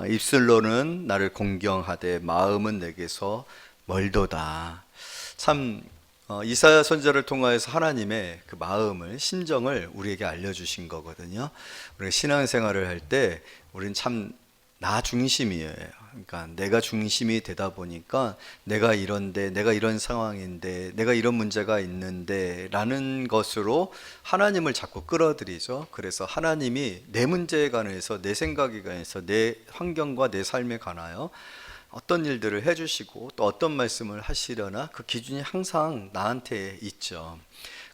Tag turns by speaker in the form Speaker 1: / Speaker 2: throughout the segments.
Speaker 1: 입술로는 나를 공경하되 마음은 내게서 멀도다. 참 이사야 선지자를 통하여서 하나님의 그 마음을, 심정을 우리에게 알려주신 거거든요. 우리가 신앙생활을 할 때 우리는 참 나 중심이에요. 그러니까 내가 중심이 되다 보니까 내가 이런데, 내가 이런 상황인데, 내가 이런 문제가 있는데 라는 것으로 하나님을 자꾸 끌어들이죠. 그래서 하나님이 내 문제에 관해서, 내 생각에 관해서, 내 환경과 내 삶에 관하여 어떤 일들을 해주시고 또 어떤 말씀을 하시려나 그 기준이 항상 나한테 있죠.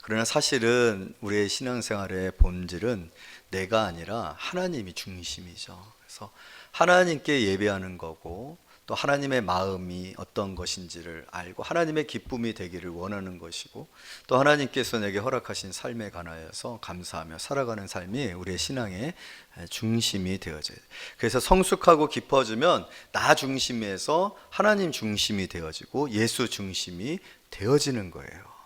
Speaker 1: 그러나 사실은 우리의 신앙생활의 본질은 내가 아니라 하나님이 중심이죠. 그래서 하나님께 예배하는 거고, 또 하나님의 마음이 어떤 것인지를 알고 하나님의 기쁨이 되기를 원하는 것이고, 또 하나님께서 내게 허락하신 삶에 관하여서 감사하며 살아가는 삶이 우리의 신앙의 중심이 되어져요. 그래서 성숙하고 깊어지면 나 중심에서 하나님 중심이 되어지고 예수 중심이 되어지는 거예요.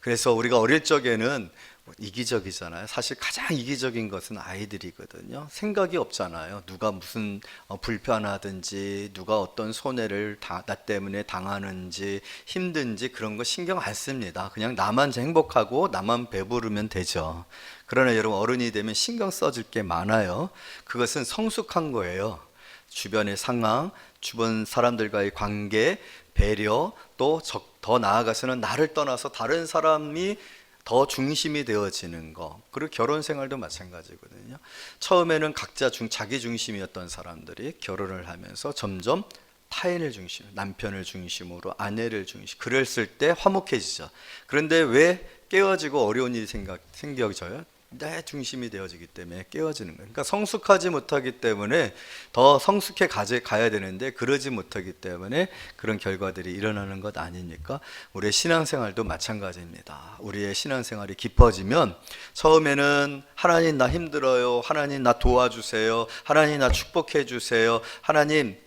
Speaker 1: 그래서 우리가 어릴 적에는 이기적이잖아요. 사실 가장 이기적인 것은 아이들이거든요. 생각이 없잖아요. 누가 무슨 불편하든지, 누가 어떤 손해를 나 때문에 당하는지, 힘든지 그런 거 신경 안 씁니다. 그냥 나만 행복하고 나만 배부르면 되죠. 그러나 여러분, 어른이 되면 신경 써줄 게 많아요. 그것은 성숙한 거예요. 주변의 상황, 주변 사람들과의 관계, 배려, 또 더 나아가서는 나를 떠나서 다른 사람이 더 중심이 되어지는 거. 그리고 결혼 생활도 마찬가지거든요. 처음에는 각자 자기 중심이었던 사람들이 결혼을 하면서 점점 타인을 중심, 남편을 중심으로, 아내를 중심, 그랬을 때 화목해지죠. 그런데 왜 깨어지고 어려운 일이 생겨져요? 내 중심이 되어지기 때문에 깨어지는 거예요. 그러니까 성숙하지 못하기 때문에 더 성숙해 가야 되는데 그러지 못하기 때문에 그런 결과들이 일어나는 것 아닙니까? 우리의 신앙생활도 마찬가지입니다. 우리의 신앙생활이 깊어지면 처음에는 하나님 나 힘들어요, 하나님 나 도와주세요, 하나님 나 축복해 주세요, 하나님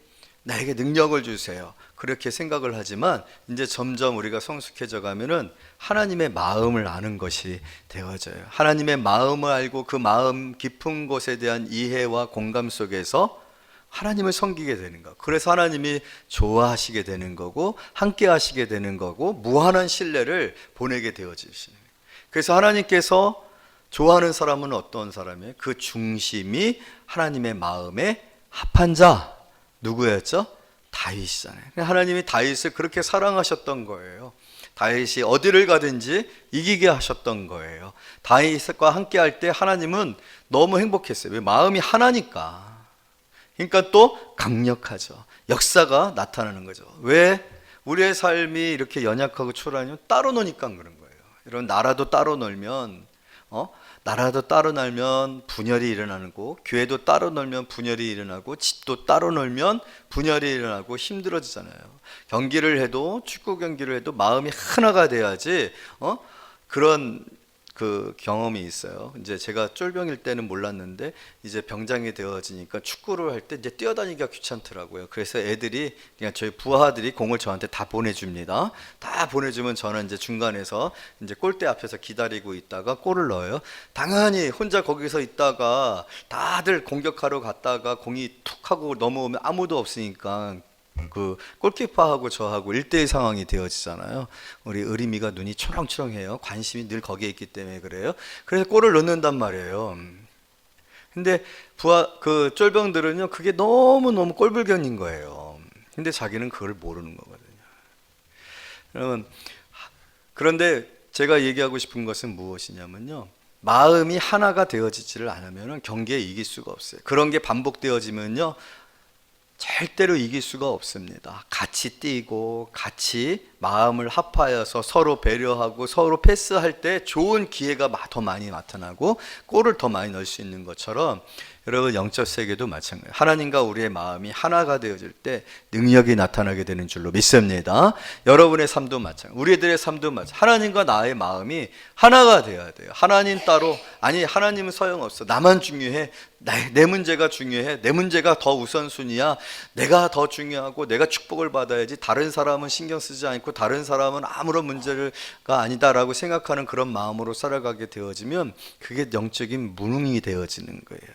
Speaker 1: 나에게 능력을 주세요, 그렇게 생각을 하지만 이제 점점 우리가 성숙해져 가면은 하나님의 마음을 아는 것이 되어져요. 하나님의 마음을 알고 그 마음 깊은 곳에 대한 이해와 공감 속에서 하나님을 섬기게 되는 거. 그래서 하나님이 좋아하시게 되는 거고, 함께 하시게 되는 거고, 무한한 신뢰를 보내게 되어지시는 거예요. 그래서 하나님께서 좋아하는 사람은 어떤 사람이에요? 그 중심이 하나님의 마음에 합한 자, 누구였죠? 다윗이잖아요. 하나님이 다윗을 그렇게 사랑하셨던 거예요. 다윗이 어디를 가든지 이기게 하셨던 거예요. 다윗과 함께 할 때 하나님은 너무 행복했어요. 왜? 마음이 하나니까. 그러니까 또 강력하죠. 역사가 나타나는 거죠. 왜? 우리의 삶이 이렇게 연약하고 초라하면 따로 노니까 그런 거예요. 이런 나라도 따로 놀면 나라도 따로 놀면 분열이 일어나고, 교회도 따로 놀면 분열이 일어나고, 집도 따로 놀면 분열이 일어나고 힘들어지잖아요. 경기를 해도, 축구 경기를 해도 마음이 하나가 돼야지 그런 그 경험이 있어요. 이제 제가 쫄병일 때는 몰랐는데 이제 병장이 되어지니까 축구를 할 때 이제 뛰어다니기가 귀찮더라고요. 그래서 애들이, 그냥 저희 부하들이 공을 저한테 다 보내줍니다. 다 보내주면 저는 이제 중간에서 이제 골대 앞에서 기다리고 있다가 골을 넣어요. 당연히 혼자 거기서 있다가 다들 공격하러 갔다가 공이 툭 하고 넘어오면 아무도 없으니까 그 골키퍼하고 저하고 1대1 상황이 되어지잖아요. 우리 의리미가 눈이 초롱초롱해요. 관심이 늘 거기에 있기 때문에 그래요. 그래서 골을 넣는단 말이에요. 근데 그 쫄병들은요, 그게 너무너무 꼴불견인 거예요. 근데 자기는 그걸 모르는 거거든요. 여러분, 그런데 제가 얘기하고 싶은 것은 무엇이냐면요, 마음이 하나가 되어지지를 않으면 경기에 이길 수가 없어요. 그런 게 반복되어지면요, 절대로 이길 수가 없습니다. 같이 뛰고 같이 마음을 합하여서 서로 배려하고 서로 패스할 때 좋은 기회가 더 많이 나타나고 골을 더 많이 넣을 수 있는 것처럼, 여러분 영적 세계도 마찬가지예요. 하나님과 우리의 마음이 하나가 되어질 때 능력이 나타나게 되는 줄로 믿습니다. 여러분의 삶도 마찬가지, 우리들의 삶도 마찬가지. 하나님과 나의 마음이 하나가 되어야 돼요. 하나님 따로, 아니 하나님은 소용없어, 나만 중요해, 내 문제가 중요해, 내 문제가 더 우선순위야, 내가 더 중요하고 내가 축복을 받아야지, 다른 사람은 신경 쓰지 않고 다른 사람은 아무런 문제가 아니다라고 생각하는 그런 마음으로 살아가게 되어지면 그게 영적인 무능이 되어지는 거예요.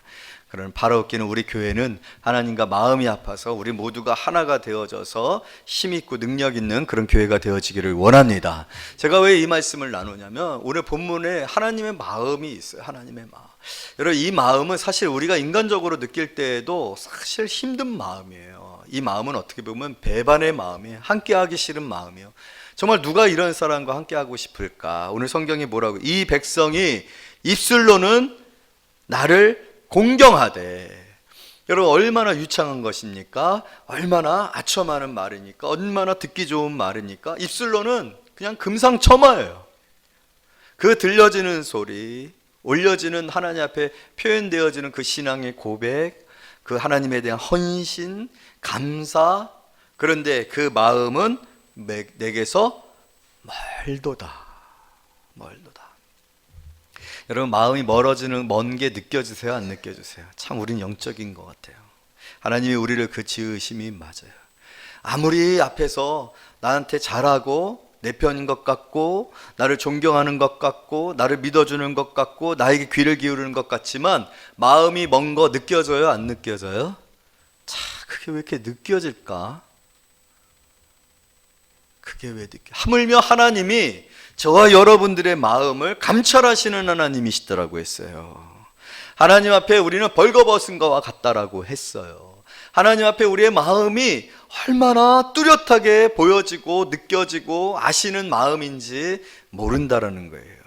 Speaker 1: 그런 바라옵기는 우리 교회는 하나님과 마음이 아파서 우리 모두가 하나가 되어져서 힘있고 능력 있는 그런 교회가 되어지기를 원합니다. 제가 왜 이 말씀을 나누냐면 오늘 본문에 하나님의 마음이 있어요. 하나님의 마음. 여러분, 이 마음은 사실 우리가 인간적으로 느낄 때에도 사실 힘든 마음이에요. 이 마음은 어떻게 보면 배반의 마음이에요. 함께하기 싫은 마음이에요. 정말 누가 이런 사람과 함께하고 싶을까? 오늘 성경이 뭐라고? 이 백성이 입술로는 나를 공경하되. 여러분, 얼마나 유창한 것입니까? 얼마나 아첨하는 말이니까, 얼마나 듣기 좋은 말이니까. 입술로는 그냥 금상첨화예요. 그 들려지는 소리, 올려지는 하나님 앞에 표현되어지는 그 신앙의 고백, 그 하나님에 대한 헌신, 감사. 그런데 그 마음은 내게서 멀도다. 멀도다. 여러분, 마음이 멀어지는 먼 게 느껴지세요? 안 느껴지세요? 참 우린 영적인 것 같아요. 하나님이 우리를 그 지으심이 맞아요. 아무리 앞에서 나한테 잘하고 내 편인 것 같고 나를 존경하는 것 같고 나를 믿어주는 것 같고 나에게 귀를 기울이는 것 같지만 마음이 먼 거 느껴져요? 안 느껴져요? 참 그게 왜 이렇게 느껴질까? 그게 왜 느껴? 하물며 하나님이 저와 여러분들의 마음을 감찰하시는 하나님이시더라고 했어요. 하나님 앞에 우리는 벌거벗은 것과 같다라고 했어요. 하나님 앞에 우리의 마음이 얼마나 뚜렷하게 보여지고 느껴지고 아시는 마음인지 모른다라는 거예요.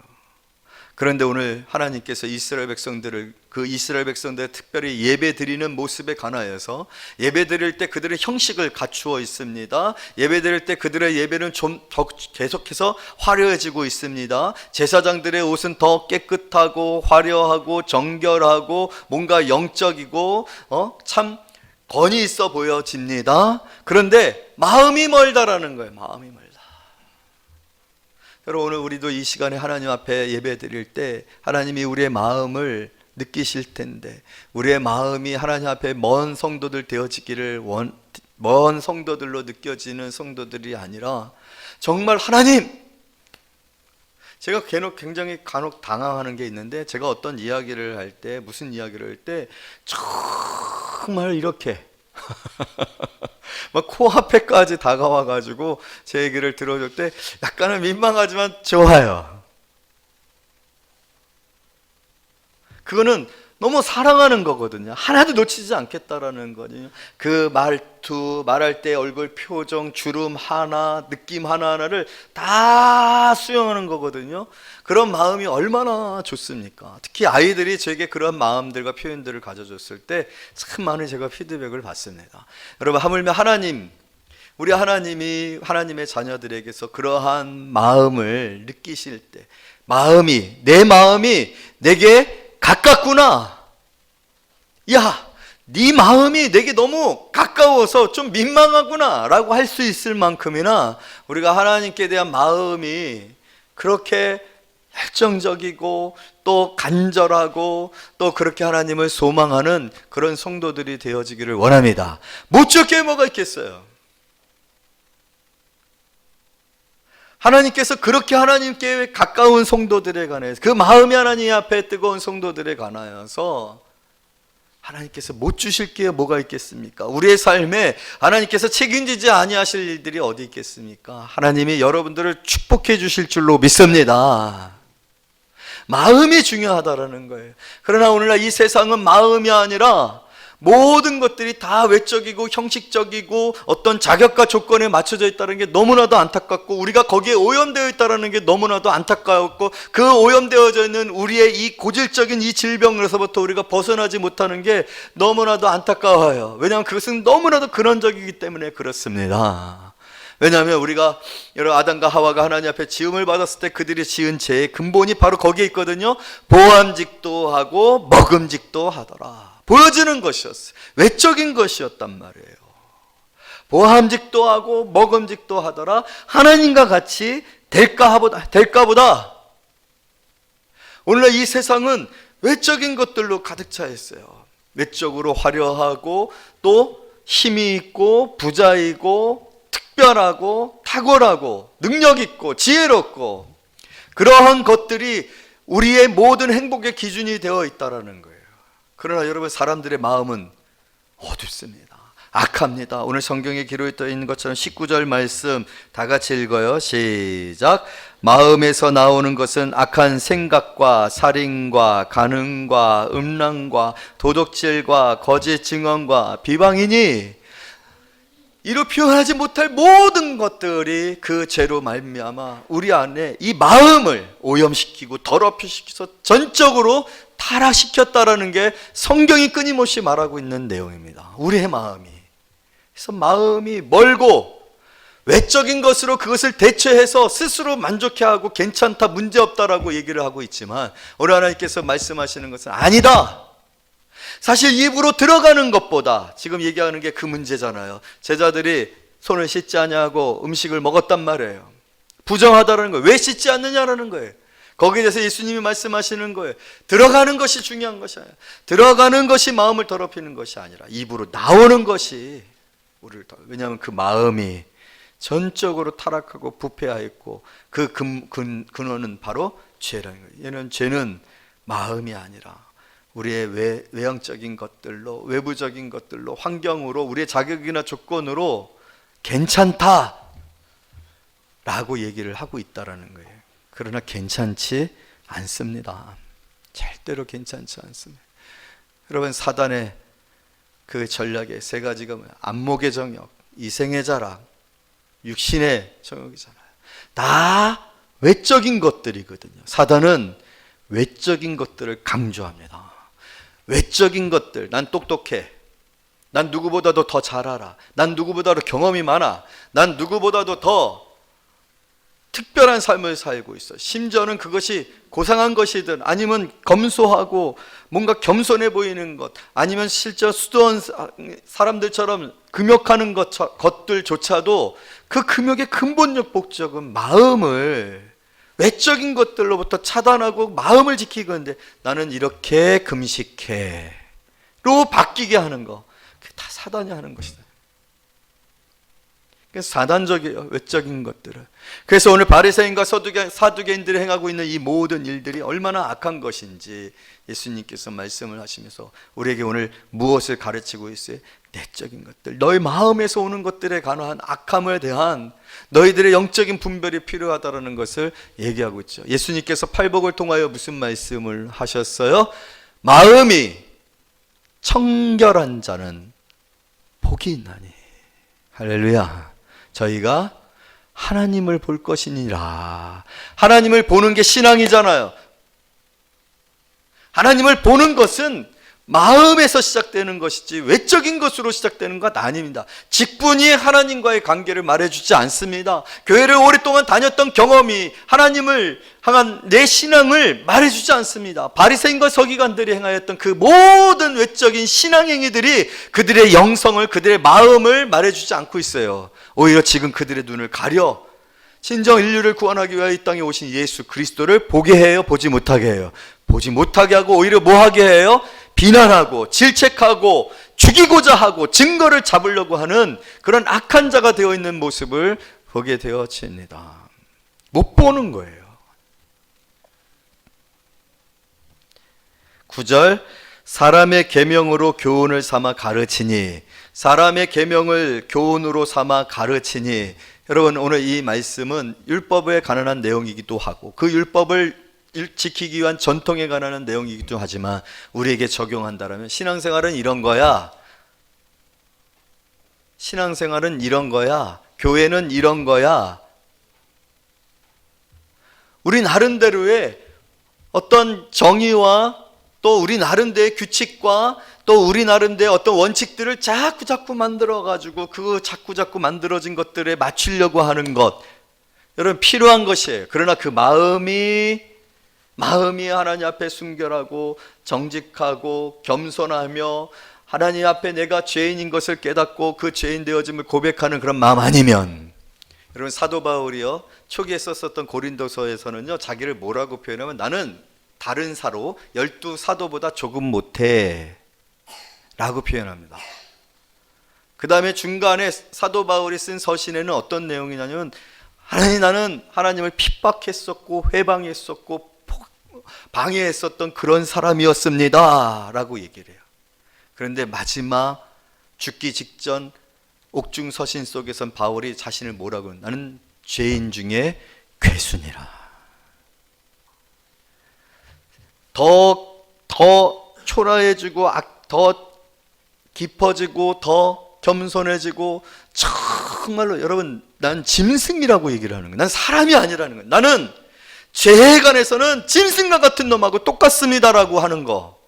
Speaker 1: 그런데 오늘 하나님께서 이스라엘 백성들을, 그 이스라엘 백성들 특별히 예배 드리는 모습에 관하여서 예배 드릴 때 그들의 형식을 갖추어 있습니다. 예배 드릴 때 그들의 예배는 좀 더 계속해서 화려해지고 있습니다. 제사장들의 옷은 더 깨끗하고 화려하고 정결하고 뭔가 영적이고 참 권위 있어 보여집니다. 그런데 마음이 멀다라는 거예요. 마음이 멀다. 여러분, 오늘 우리도 이 시간에 하나님 앞에 예배 드릴 때 하나님이 우리의 마음을 느끼실 텐데 우리의 마음이 하나님 앞에 먼 성도들 되어지기를 먼 성도들로 느껴지는 성도들이 아니라 정말 하나님, 제가 굉장히 간혹 당황하는 게 있는데 제가 어떤 이야기를 할 때 무슨 이야기를 할 때 정말 이렇게 막 코앞에까지 다가와가지고 제 얘기를 들어줄 때 약간은 민망하지만 좋아요. 그거는 너무 사랑하는 거거든요. 하나도 놓치지 않겠다라는 거거든요. 그 말투, 말할 때 얼굴 표정, 주름 하나, 느낌 하나하나를 다 수용하는 거거든요. 그런 마음이 얼마나 좋습니까? 특히 아이들이 저에게 그런 마음들과 표현들을 가져줬을 때 참 많은 제가 피드백을 받습니다. 여러분, 하물며 하나님, 우리 하나님이 하나님의 자녀들에게서 그러한 마음을 느끼실 때 내 마음이 내게 가깝구나. 야, 네 마음이 내게 너무 가까워서 좀 민망하구나 라고 할 수 있을 만큼이나 우리가 하나님께 대한 마음이 그렇게 열정적이고 또 간절하고 또 그렇게 하나님을 소망하는 그런 성도들이 되어지기를 원합니다. 못 좋게 뭐가 있겠어요? 하나님께서 그렇게 하나님께 가까운 성도들에 관해서 그 마음이 하나님 앞에 뜨거운 성도들에 관하여서 하나님께서 못 주실 게 뭐가 있겠습니까? 우리의 삶에 하나님께서 책임지지 아니하실 일들이 어디 있겠습니까? 하나님이 여러분들을 축복해 주실 줄로 믿습니다. 마음이 중요하다라는 거예요. 그러나 오늘날 이 세상은 마음이 아니라 모든 것들이 다 외적이고 형식적이고 어떤 자격과 조건에 맞춰져 있다는 게 너무나도 안타깝고 우리가 거기에 오염되어 있다는 게 너무나도 안타까웠고 그 오염되어져 있는 우리의 이 고질적인 이 질병에서부터 우리가 벗어나지 못하는 게 너무나도 안타까워요. 왜냐하면 그것은 너무나도 근원적이기 때문에 그렇습니다. 왜냐하면 우리가 여러 아담과 하와가 하나님 앞에 지음을 받았을 때 그들이 지은 죄의 근본이 바로 거기에 있거든요. 보암직도 하고 먹음직도 하더라. 보여지는 것이었어요. 외적인 것이었단 말이에요. 보암직도 하고 먹음직도 하더라. 하나님과 같이 될까보다 오늘날 이 세상은 외적인 것들로 가득 차 있어요. 외적으로 화려하고 또 힘이 있고 부자이고 특별하고 탁월하고 능력 있고 지혜롭고 그러한 것들이 우리의 모든 행복의 기준이 되어 있다라는 거예요. 그러나 여러분, 사람들의 마음은 어둡습니다. 악합니다. 오늘 성경에 기록되어 있는 것처럼 19절 말씀 다 같이 읽어요. 시작. 마음에서 나오는 것은 악한 생각과 살인과 간음과 음란과 도둑질과 거짓 증언과 비방이니, 이로 표현하지 못할 모든 것들이 그 죄로 말미암아 우리 안에 이 마음을 오염시키고 더럽히시켜서 전적으로 타락시켰다라는 게 성경이 끊임없이 말하고 있는 내용입니다. 우리의 마음이. 그래서 마음이 멀고 외적인 것으로 그것을 대체해서 스스로 만족해하고 괜찮다, 문제없다라고 얘기를 하고 있지만, 우리 하나님께서 말씀하시는 것은 아니다. 사실 입으로 들어가는 것보다, 지금 얘기하는 게 그 문제잖아요. 제자들이 손을 씻지 않냐고 음식을 먹었단 말이에요. 부정하다라는 거예요. 왜 씻지 않느냐라는 거예요. 거기에 대해서 예수님이 말씀하시는 거예요. 들어가는 것이 중요한 것이 아니라, 들어가는 것이 마음을 더럽히는 것이 아니라 얘기로 나오는 것이 우리를 왜냐하면 그 마음이 전적으로 타락하고 부패하였고 그 근원은 바로 죄라는 거예요. 얘는 죄는 마음이 아니라 우리의 외형적인 것들로, 외부적인 것들로, 환경으로, 우리의 자격이나 조건으로 괜찮다 라고 얘기를 하고 있다라는 거예요. 그러나 괜찮지 않습니다. 절대로 괜찮지 않습니다. 여러분, 사단의 그 전략의 세 가지가 뭐예요? 안목의 정욕, 이생의 자랑, 육신의 정욕이잖아요. 다 외적인 것들이거든요. 사단은 외적인 것들을 강조합니다. 외적인 것들, 난 똑똑해, 난 누구보다도 더 잘 알아, 난 누구보다도 경험이 많아, 난 누구보다도 더 특별한 삶을 살고 있어. 심지어는 그것이 고상한 것이든 아니면 검소하고 뭔가 겸손해 보이는 것, 아니면 실제 수도원 사람들처럼 금욕하는 것들조차도 그 금욕의 근본적 목적은 마음을 외적인 것들로부터 차단하고 마음을 지키고 있는데, 나는 이렇게 금식해 로 바뀌게 하는 거, 그게 다 사단이 하는 것이다. 사단적이에요, 외적인 것들은. 그래서 오늘 바리새인과 사두개인들이 행하고 있는 이 모든 일들이 얼마나 악한 것인지 예수님께서 말씀을 하시면서 우리에게 오늘 무엇을 가르치고 있어요? 내적인 것들, 너희 마음에서 오는 것들에 관한 악함에 대한 너희들의 영적인 분별이 필요하다는 것을 얘기하고 있죠. 예수님께서 팔복을 통하여 무슨 말씀을 하셨어요? 마음이 청결한 자는 복이 있나니. 할렐루야. 저희가 하나님을 볼 것이니라. 하나님을 보는 게 신앙이잖아요. 하나님을 보는 것은 마음에서 시작되는 것이지 외적인 것으로 시작되는 것 아닙니다. 직분이 하나님과의 관계를 말해주지 않습니다. 교회를 오랫동안 다녔던 경험이 하나님을 향한 내 신앙을 말해주지 않습니다. 바리새인과 서기관들이 행하였던 그 모든 외적인 신앙 행위들이 그들의 영성을, 그들의 마음을 말해주지 않고 있어요. 오히려 지금 그들의 눈을 가려 진정 인류를 구원하기 위하여 이 땅에 오신 예수 그리스도를 보게 해요? 보지 못하게 해요? 보지 못하게 하고 오히려 뭐 하게 해요? 비난하고 질책하고 죽이고자 하고 증거를 잡으려고 하는 그런 악한 자가 되어 있는 모습을 보게 되어집니다. 못 보는 거예요. 9절, 사람의 계명으로 교훈을 삼아 가르치니. 사람의 계명을 교훈으로 삼아 가르치니. 여러분, 오늘 이 말씀은 율법에 관한 내용이기도 하고 그 율법을 지키기 위한 전통에 관한 내용이기도 하지만 우리에게 적용한다면 신앙생활은 이런 거야. 신앙생활은 이런 거야. 교회는 이런 거야. 우리 나름대로의 어떤 정의와 또 우리 나름대로의 규칙과 또 우리 나름대로의 어떤 원칙들을 자꾸 만들어가지고 그 자꾸 만들어진 것들에 맞추려고 하는 것, 여러분 필요한 것이에요. 그러나 그 마음이 하나님 앞에 순결하고 정직하고 겸손하며 하나님 앞에 내가 죄인인 것을 깨닫고 그 죄인 되어짐을 고백하는 그런 마음 아니면, 여러분 사도 바울이요 초기에 썼었던 고린도서에서는요 자기를 뭐라고 표현하면 나는 다른 사로 12사도보다 조금 못해 라고 표현합니다. 그 다음에 중간에 사도 바울이 쓴 서신에는 어떤 내용이냐면 나는 하나님을 핍박했었고 회방했었고 방해했었던 그런 사람이었습니다 라고 얘기를 해요. 그런데 마지막 죽기 직전 옥중 서신 속에선 바울이 자신을 뭐라고 해요? 나는 죄인 중에 괴순이라. 더 초라해지고 더 깊어지고 더 겸손해지고, 정말로 여러분, 난 짐승이라고 얘기를 하는 거예요. 난 사람이 아니라는 거예요. 나는 죄에 관해서는 짐승과 같은 놈하고 똑같습니다라고 하는 거.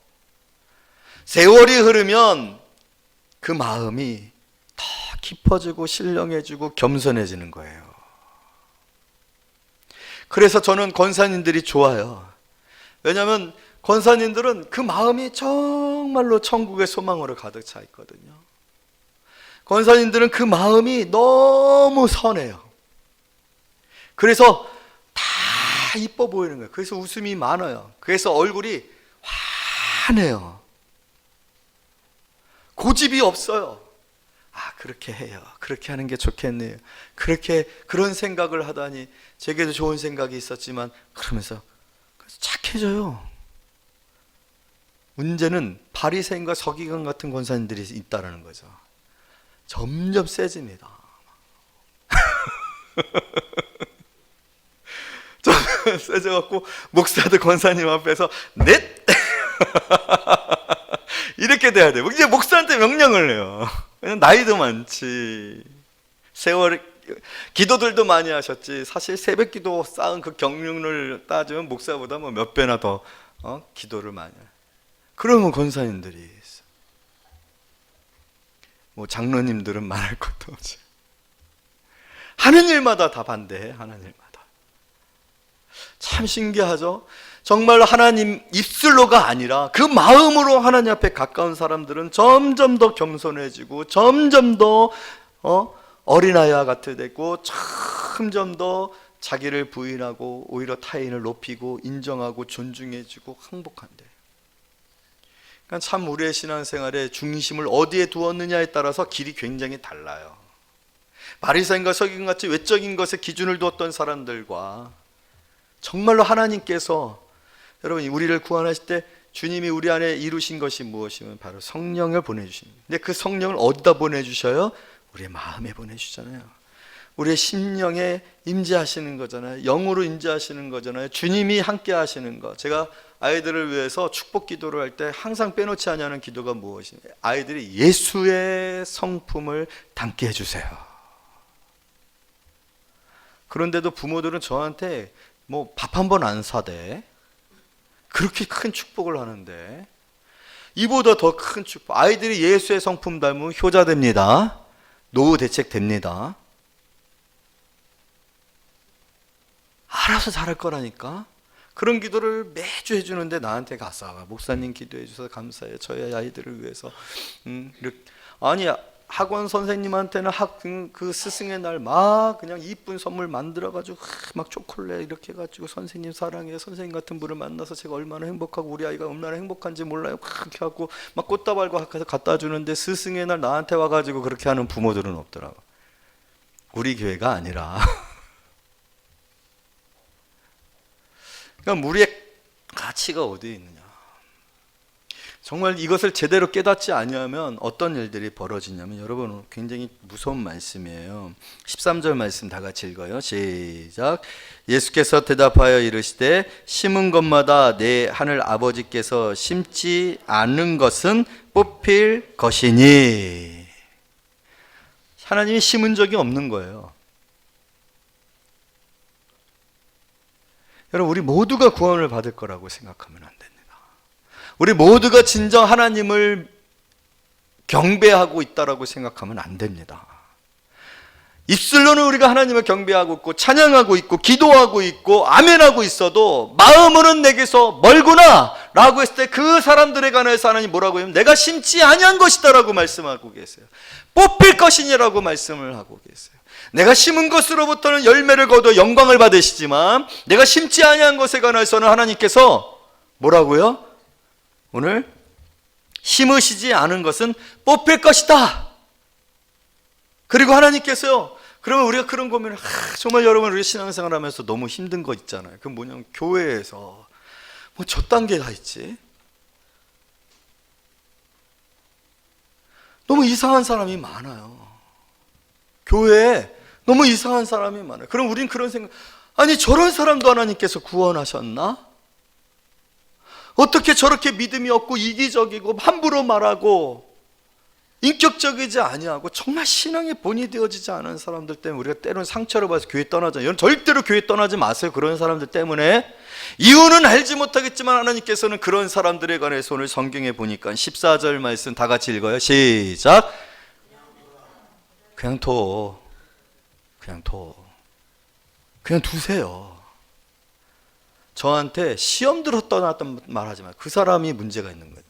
Speaker 1: 세월이 흐르면 그 마음이 더 깊어지고 신령해지고 겸손해지는 거예요. 그래서 저는 권사님들이 좋아요. 왜냐하면 권사님들은 그 마음이 정말로 천국의 소망으로 가득 차 있거든요. 권사님들은 그 마음이 너무 선해요. 그래서 다 이뻐 보이는 거예요. 그래서 웃음이 많아요. 그래서 얼굴이 환해요. 고집이 없어요. 그렇게 해요. 그렇게 하는 게 좋겠네요. 그런 생각을 하다니, 제게도 좋은 생각이 있었지만, 그러면서 착해져요. 문제는 바리새인과 서기관 같은 권사님들이 있다는 거죠. 점점 세집니다. 점점 세져갖고 목사들 권사님 앞에서 넷 이렇게 돼야 돼요. 이제 목사한테 명령을 해요. 나이도 많지, 세월, 기도들도 많이 하셨지. 사실 새벽 기도 쌓은 그 경륜을 따지면 목사보다 뭐 몇 배나 더 기도를 많이 해요. 그러면 권사님들이 있어. 뭐 장로님들은 말할 것도 없지. 하는 일마다 다 반대해. 하는 일마다. 참 신기하죠. 정말 하나님 입술로가 아니라 그 마음으로 하나님 앞에 가까운 사람들은 점점 더 겸손해지고, 점점 더 어린아이와 같아 되고, 점점 더 자기를 부인하고 오히려 타인을 높이고 인정하고 존중해지고 행복한데. 그러니까 참 우리의 신앙생활의 중심을 어디에 두었느냐에 따라서 길이 굉장히 달라요. 바리새인과 서기관같이 외적인 것에 기준을 두었던 사람들과, 정말로 하나님께서, 여러분, 우리를 구원하실 때 주님이 우리 안에 이루신 것이 무엇이면 바로 성령을 보내주십니다. 근데 그 성령을 어디다 보내주셔요? 우리의 마음에 보내주잖아요. 우리의 심령에 임재하시는 거잖아요. 영으로 임재하시는 거잖아요. 주님이 함께 하시는 거. 제가 아이들을 위해서 축복 기도를 할 때 항상 빼놓지 않냐는 기도가 무엇이냐, 아이들이 예수의 성품을 담게 해주세요. 그런데도 부모들은 저한테 뭐 밥 한 번 안 사대. 그렇게 큰 축복을 하는데, 이보다 더 큰 축복. 아이들이 예수의 성품 닮으면 효자 됩니다. 노후 대책 됩니다. 알아서 잘할 거라니까. 그런 기도를 매주 해주는데 나한테 가서, 목사님 기도해 주셔서 감사해요. 저희 아이들을 위해서. 이렇게. 아니, 학원 선생님한테는 그 스승의 날 막 그냥 이쁜 선물 만들어가지고 막 초콜릿 이렇게 해가지고, 선생님 사랑해요. 선생님 같은 분을 만나서 제가 얼마나 행복하고 우리 아이가 얼마나 행복한지 몰라요. 그렇게 하고 막 꽃다발과 갖다 주는데, 스승의 날 나한테 와가지고 그렇게 하는 부모들은 없더라고. 우리 교회가 아니라. 그러니까 우리의 가치가 어디에 있느냐. 정말 이것을 제대로 깨닫지 아니하면 어떤 일들이 벌어지냐면, 여러분, 굉장히 무서운 말씀이에요. 13절 말씀 다 같이 읽어요. 시작. 예수께서 대답하여 이르시되 심은 것마다 내 하늘 아버지께서 심지 않은 것은 뽑힐 것이니. 하나님이 심은 적이 없는 거예요. 여러분, 우리 모두가 구원을 받을 거라고 생각하면 안 됩니다. 우리 모두가 진정 하나님을 경배하고 있다라고 생각하면 안 됩니다. 입술로는 우리가 하나님을 경배하고 있고 찬양하고 있고 기도하고 있고 아멘하고 있어도, 마음으로는 내게서 멀구나 라고 했을 때 그 사람들에 관해서 하나님 뭐라고 하면 내가 심지 아니한 것이다 라고 말씀하고 계세요. 뽑힐 것이니라고 말씀을 하고 계세요. 내가 심은 것으로부터는 열매를 거둬 영광을 받으시지만, 내가 심지 아니한 것에 관해서는 하나님께서 뭐라고요? 오늘 심으시지 않은 것은 뽑힐 것이다. 그리고 하나님께서요, 그러면 우리가 그런 고민을, 정말 여러분, 우리 신앙생활 하면서 너무 힘든 거 있잖아요. 그 뭐냐면, 교회에서 뭐 저딴 게 다 있지? 너무 이상한 사람이 많아요. 교회에 너무 이상한 사람이 많아요. 그럼 우린 그런 생각, 아니 저런 사람도 하나님께서 구원하셨나? 어떻게 저렇게 믿음이 없고 이기적이고 함부로 말하고 인격적이지 아니하고 정말 신앙의 본이 되어지지 않은 사람들 때문에 우리가 때로는 상처를 받아서 교회 떠나잖아요. 여러분 절대로 교회 떠나지 마세요. 그런 사람들 때문에. 이유는 알지 못하겠지만 하나님께서는 그런 사람들에 관해서 오늘 성경에 보니까 14절 말씀 다 같이 읽어요. 시작. 그냥 둬. 그냥 둬. 그냥 두세요. 저한테 시험 들어 떠났단 말하지 마요. 그 사람이 문제가 있는 거예요.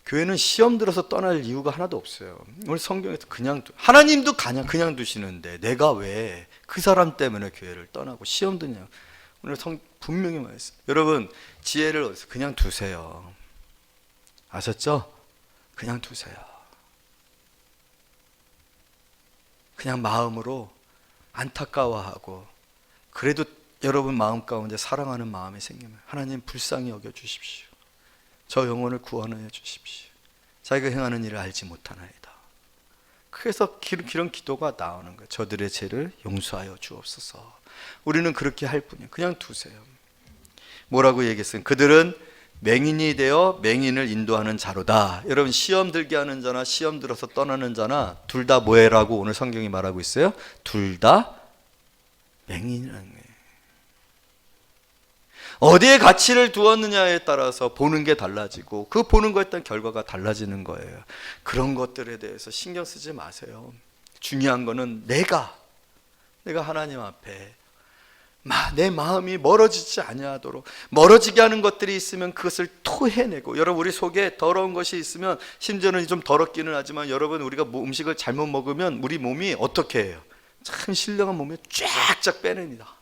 Speaker 1: 교회는 시험 들어서 떠날 이유가 하나도 없어요. 오늘 성경에서 그냥 하나님도 그냥 두시는데 내가 왜 그 사람 때문에 교회를 떠나고 시험 드냐. 오늘 분명히 말했어요. 여러분 지혜를 얻어서 그냥 두세요. 아셨죠? 그냥 두세요. 그냥 마음으로 안타까워하고 그래도 여러분 마음 가운데 사랑하는 마음이 생기면 하나님 불쌍히 여겨주십시오. 저 영혼을 구원하여 주십시오. 자기가 행하는 일을 알지 못하나이다. 그래서 이런 기도가 나오는 거예요. 저들의 죄를 용서하여 주옵소서. 우리는 그렇게 할 뿐이에요. 그냥 두세요. 뭐라고 얘기했어요? 그들은 맹인이 되어 맹인을 인도하는 자로다. 여러분 시험 들게 하는 자나 시험 들어서 떠나는 자나 둘 다 뭐해라고 오늘 성경이 말하고 있어요? 둘 다 맹인이라는 거예요. 어디에 가치를 두었느냐에 따라서 보는 게 달라지고 그 보는 거에 따른 결과가 달라지는 거예요. 그런 것들에 대해서 신경 쓰지 마세요. 중요한 거는 내가 하나님 앞에 내 마음이 멀어지지 아니하도록 멀어지게 하는 것들이 있으면 그것을 토해내고 여러분 우리 속에 더러운 것이 있으면 심지어는 좀 더럽기는 하지만 여러분 우리가 음식을 잘못 먹으면 우리 몸이 어떻게 해요? 참 신령한 몸에 쫙쫙 빼냅니다.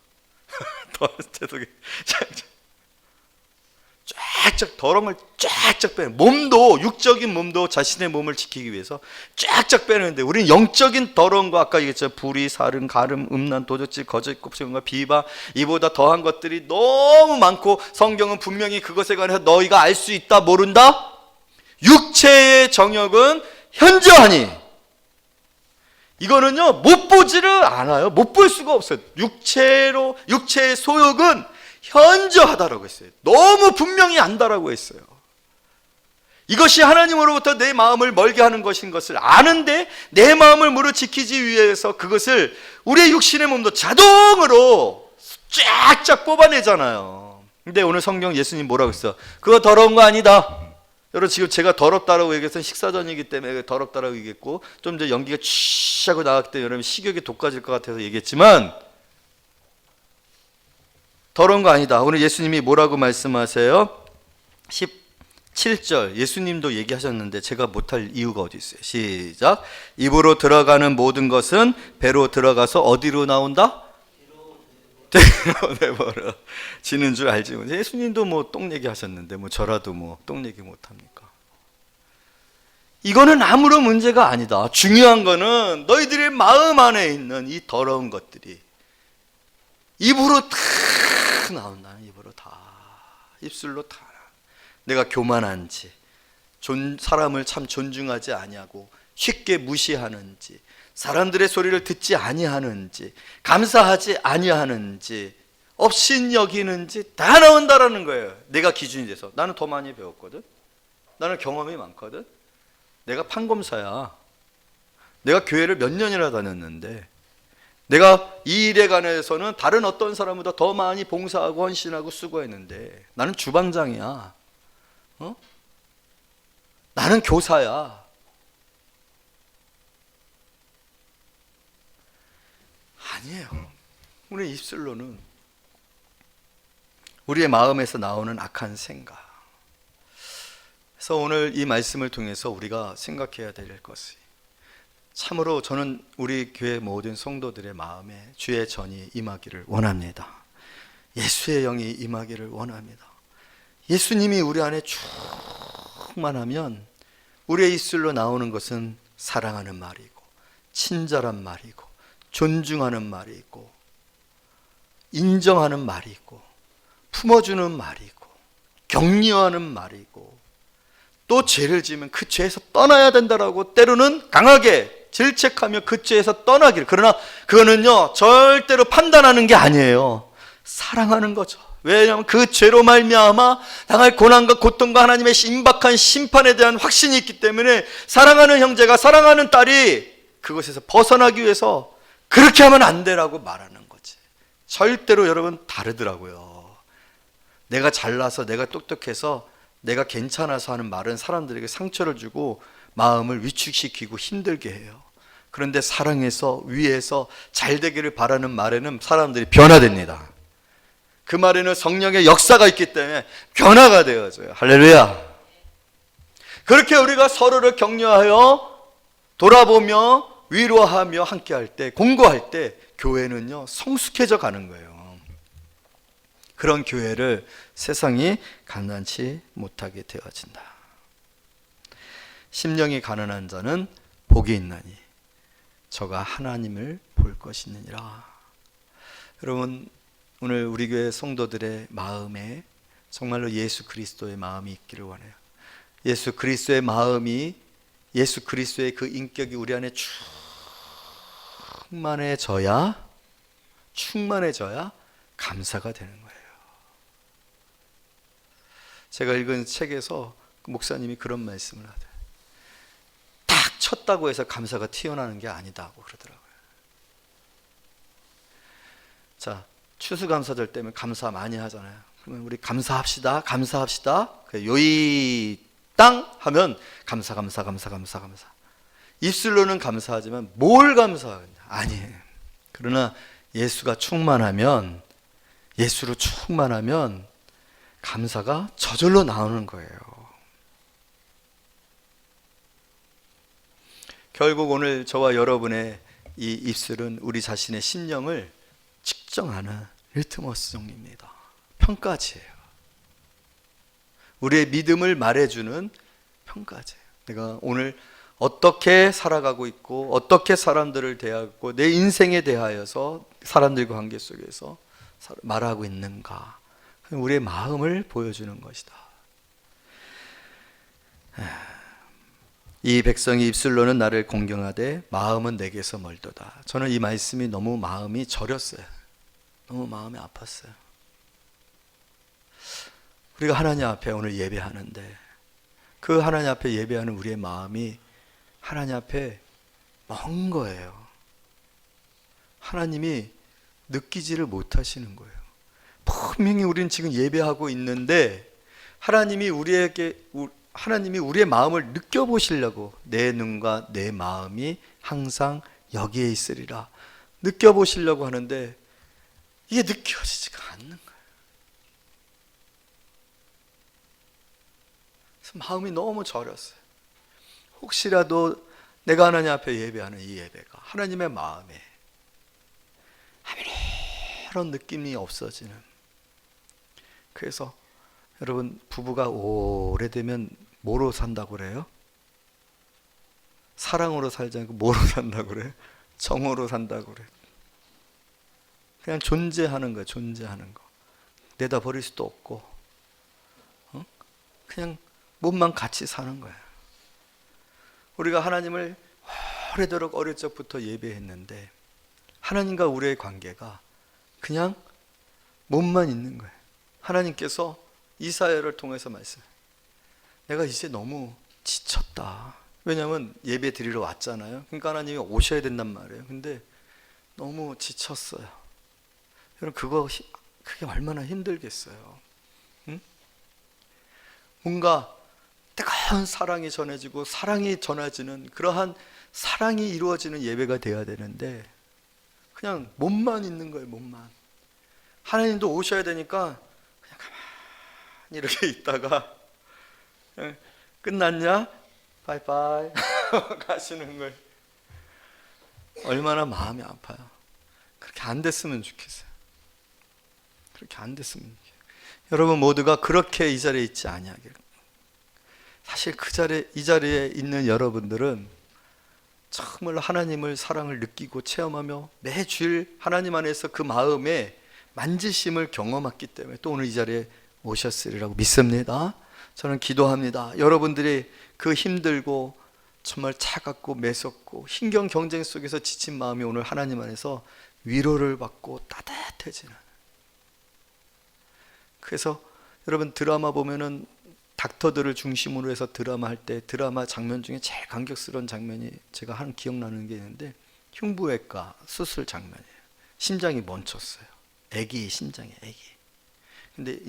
Speaker 1: 쫙쫙 더러운 걸 쫙쫙 빼는 몸도 육적인 몸도 자신의 몸을 지키기 위해서 쫙쫙 빼는데 우리는 영적인 더러운 거 아까 얘기했죠. 불의, 살인, 가름, 음란, 도적질, 거짓, 곱씹음과 비방 이보다 더한 것들이 너무 많고 성경은 분명히 그것에 관해서 너희가 알 수 있다 모른다? 육체의 정욕은 현저하니 이거는요 못 보지를 않아요. 못 볼 수가 없어요. 육체의 소욕은 현저하다라고 했어요. 너무 분명히 안다라고 했어요. 이것이 하나님으로부터 내 마음을 멀게 하는 것인 것을 아는데 내 마음을 무릇 지키기 위해서 그것을 우리의 육신의 몸도 자동으로 쫙쫙 뽑아내잖아요. 근데 오늘 성경 예수님 뭐라고 했어요? 그거 더러운 거 아니다. 여러분 지금 제가 더럽다라고 얘기해서 식사 전이기 때문에 더럽다라고 얘기했고 좀 이제 연기가 취 하고 나왔기 때문에 여러분 식욕이 돋궈질 것 같아서 얘기했지만 더러운 거 아니다. 오늘 예수님이 뭐라고 말씀하세요? 17절 예수님도 얘기하셨는데 제가 못할 이유가 어디 있어요? 시작. 입으로 들어가는 모든 것은 배로 들어가서 어디로 나온다? 내버려 지는 줄 알지. 예수님도 뭐 똥 얘기 하셨는데 뭐 저라도 뭐 똥 얘기 못합니까? 이거는 아무런 문제가 아니다. 중요한 거는 너희들의 마음 안에 있는 이 더러운 것들이 입으로 다 나온다. 입으로 다 입술로 다 내가 교만한지 사람을 참 존중하지 아니하고 쉽게 무시하는지 사람들의 소리를 듣지 아니하는지 감사하지 아니하는지 업신여기는지 다 나온다라는 거예요. 내가 기준이 돼서 나는 더 많이 배웠거든. 나는 경험이 많거든. 내가 판검사야. 내가 교회를 몇 년이나 다녔는데 내가 이 일에 관해서는 다른 어떤 사람보다 더 많이 봉사하고 헌신하고 수고했는데 나는 주방장이야. 나는 교사야. 아니에요. 우리 입술로는 우리의 마음에서 나오는 악한 생각. 그래서 오늘 이 말씀을 통해서 우리가 생각해야 될 것이 참으로 저는 우리 교회 모든 성도들의 마음에 주의 전이 임하기를 원합니다. 예수의 영이 임하기를 원합니다. 예수님이 우리 안에 충만하면 우리의 입술로 나오는 것은 사랑하는 말이고 친절한 말이고 존중하는 말이 있고 인정하는 말이 있고 품어주는 말이고 격려하는 말이고, 또 죄를 지으면 그 죄에서 떠나야 된다라고 때로는 강하게 질책하며 그 죄에서 떠나기를. 그러나 그거는요 절대로 판단하는 게 아니에요. 사랑하는 거죠. 왜냐하면 그 죄로 말미암아 당할 고난과 고통과 하나님의 임박한 심판에 대한 확신이 있기 때문에 사랑하는 형제가, 사랑하는 딸이 그것에서 벗어나기 위해서 그렇게 하면 안 되라고 말하는 거지. 절대로 여러분 다르더라고요. 내가 잘나서, 내가 똑똑해서, 내가 괜찮아서 하는 말은 사람들에게 상처를 주고 마음을 위축시키고 힘들게 해요. 그런데 사랑해서, 위에서 잘 되기를 바라는 말에는 사람들이 변화됩니다. 그 말에는 성령의 역사가 있기 때문에 변화가 되어져요. 할렐루야. 그렇게 우리가 서로를 격려하여 돌아보며 위로하며 함께할 때, 공고할 때 교회는요 성숙해져 가는 거예요. 그런 교회를 세상이 가난치 못하게 되어진다. 심령이 가난한 자는 복이 있나니 저가 하나님을 볼 것이니라. 여러분, 오늘 우리 교회 성도들의 마음에 정말로 예수 그리스도의 마음이 있기를 원해요. 예수 그리스도의 마음이, 예수 그리스도의 그 인격이 우리 안에 충만해져야 감사가 되는 거예요. 제가 읽은 책에서 목사님이 그런 말씀을 하대요. 딱 쳤다고 해서 감사가 튀어나오는 게 아니다고 그러더라고요. 자, 추수감사절 때문에 감사 많이 하잖아요. 그러면 우리 감사합시다. 요이 땅 하면 감사. 입술로는 감사하지만 뭘 감사하냐? 아니에요. 그러나 예수가 충만하면, 예수로 충만하면 감사가 저절로 나오는 거예요. 결국 오늘 저와 여러분의 이 입술은 우리 자신의 심령을 측정하는 리트머스 종입니다. 평가지예요. 우리의 믿음을 말해주는 평가지예요. 내가 오늘 어떻게 살아가고 있고 어떻게 사람들을 대하고 내 인생에 대하여서 사람들과 관계 속에서 말하고 있는가, 우리의 마음을 보여주는 것이다. 이 백성이 입술로는 나를 공경하되 마음은 내게서 멀도다. 저는 이 말씀이 너무 마음이 저렸어요. 너무 마음이 아팠어요. 우리가 하나님 앞에 오늘 예배하는데 그 하나님 앞에 예배하는 우리의 마음이 하나님 앞에 먼 거예요. 하나님이 느끼지를 못하시는 거예요. 분명히 우리는 지금 예배하고 있는데 하나님이 우리의 마음을 느껴보시려고, 내 눈과 내 마음이 항상 여기에 있으리라 느껴보시려고 하는데 이게 느껴지지가 않는 거예요. 그래서 마음이 너무 저렸어요. 혹시라도 내가 하나님 앞에 예배하는 이 예배가 하나님의 마음에 아무런 느낌이 없어지는. 그래서 여러분, 부부가 오래되면 뭐로 산다고 그래요? 사랑으로 살지 않고 뭐로 산다고 그래요? 정으로 산다고 그래요. 그냥 존재하는 거예요. 존재하는 거. 내다 버릴 수도 없고, 그냥 몸만 같이 사는 거예요. 우리가 하나님을 오래도록 어릴 적부터 예배했는데 하나님과 우리의 관계가 그냥 몸만 있는 거예요. 하나님께서 이사야를 통해서 말씀해요. 내가 이제 너무 지쳤다. 왜냐하면 예배 드리러 왔잖아요. 그러니까 하나님이 오셔야 된단 말이에요. 근데 너무 지쳤어요. 여러분, 그게 얼마나 힘들겠어요. 응? 뭔가 뜨거운 사랑이 전해지고 사랑이 전해지는 그러한 사랑이 이루어지는 예배가 돼야 되는데 그냥 몸만 있는 거예요. 몸만. 하나님도 오셔야 되니까 그냥 가만히 이렇게 있다가 끝났냐? 바이바이 가시는 거예요. 얼마나 마음이 아파요. 그렇게 안 됐으면 좋겠어요. 그렇게 안 됐으면 좋겠어요. 여러분 모두가 그렇게 이 자리에 있지 아니하길. 사실 이 자리에 있는 여러분들은 정말 하나님을 사랑을 느끼고 체험하며 매주일 하나님 안에서 그 마음에 만지심을 경험했기 때문에 또 오늘 이 자리에 오셨으리라고 믿습니다. 저는 기도합니다. 여러분들이 그 힘들고 정말 차갑고 매섭고 신경 경쟁 속에서 지친 마음이 오늘 하나님 안에서 위로를 받고 따뜻해지는. 그래서 여러분 드라마 보면은 닥터들을 중심으로 해서 드라마 할 때 드라마 장면 중에 제일 감격스러운 장면이 제가 한 기억나는 게 있는데 흉부외과 수술 장면이에요. 심장이 멈췄어요. 애기 심장이 애기. 근데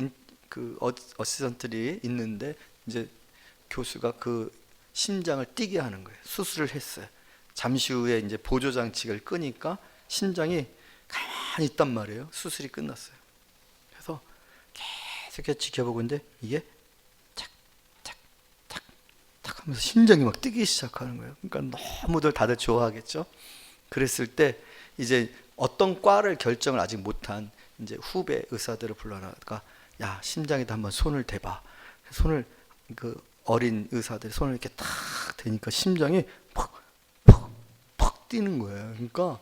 Speaker 1: 그 어시스턴트들이 있는데 이제 교수가 그 심장을 뛰게 하는 거예요. 수술을 했어요. 잠시 후에 이제 보조 장치를 끄니까 심장이 가만히 있단 말이에요. 수술이 끝났어요. 그래서 계속 지켜보고 있는데 이게 착착착착 하면서 심장이 막 뛰기 시작하는 거예요. 그러니까 너무들 다들 좋아하겠죠. 그랬을 때 이제 어떤 과를 결정을 아직 못한 이제 후배 의사들을 불러다가 야 심장에다 한번 손을 대봐. 손을 그 어린 의사들 손을 이렇게 탁 대니까 심장이 퍽퍽퍽 뛰는 거예요. 그러니까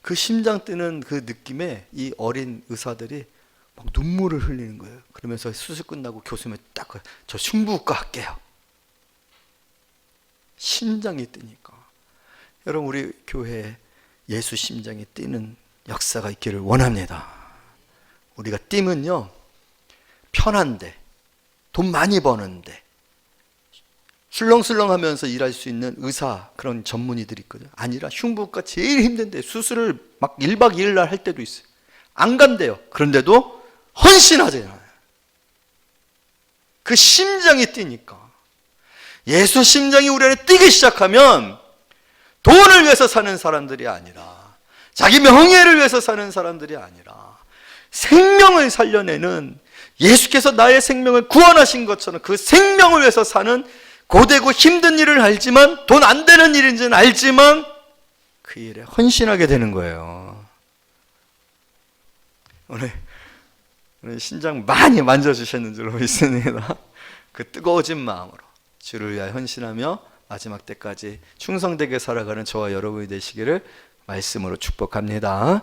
Speaker 1: 그 심장 뛰는 그 느낌에 이 어린 의사들이 막 눈물을 흘리는 거예요. 그러면서 수술 끝나고 교수님이 딱 저 흉부외과 할게요. 심장이 뛰니까. 여러분 우리 교회에 예수 심장이 뛰는 역사가 있기를 원합니다. 우리가 뛰면요 편한데 돈 많이 버는데 술렁술렁하면서 일할 수 있는 의사 그런 전문의들이 있거든요. 아니라 흉부외과 제일 힘든데 수술을 막 1박 2일 날 할 때도 있어요. 안 간대요. 그런데도 헌신하잖아요. 그 심장이 뛰니까. 예수 심장이 우리 안에 뛰기 시작하면 돈을 위해서 사는 사람들이 아니라 자기 명예를 위해서 사는 사람들이 아니라 생명을 살려내는 예수께서 나의 생명을 구원하신 것처럼 그 생명을 위해서 사는 고되고 힘든 일을 알지만 돈 안 되는 일인지는 알지만 그 일에 헌신하게 되는 거예요. 오늘 심장 많이 만져주셨는 줄로 믿습니다. 그 뜨거워진 마음으로 주를 위하여 헌신하며 마지막 때까지 충성되게 살아가는 저와 여러분이 되시기를 말씀으로 축복합니다.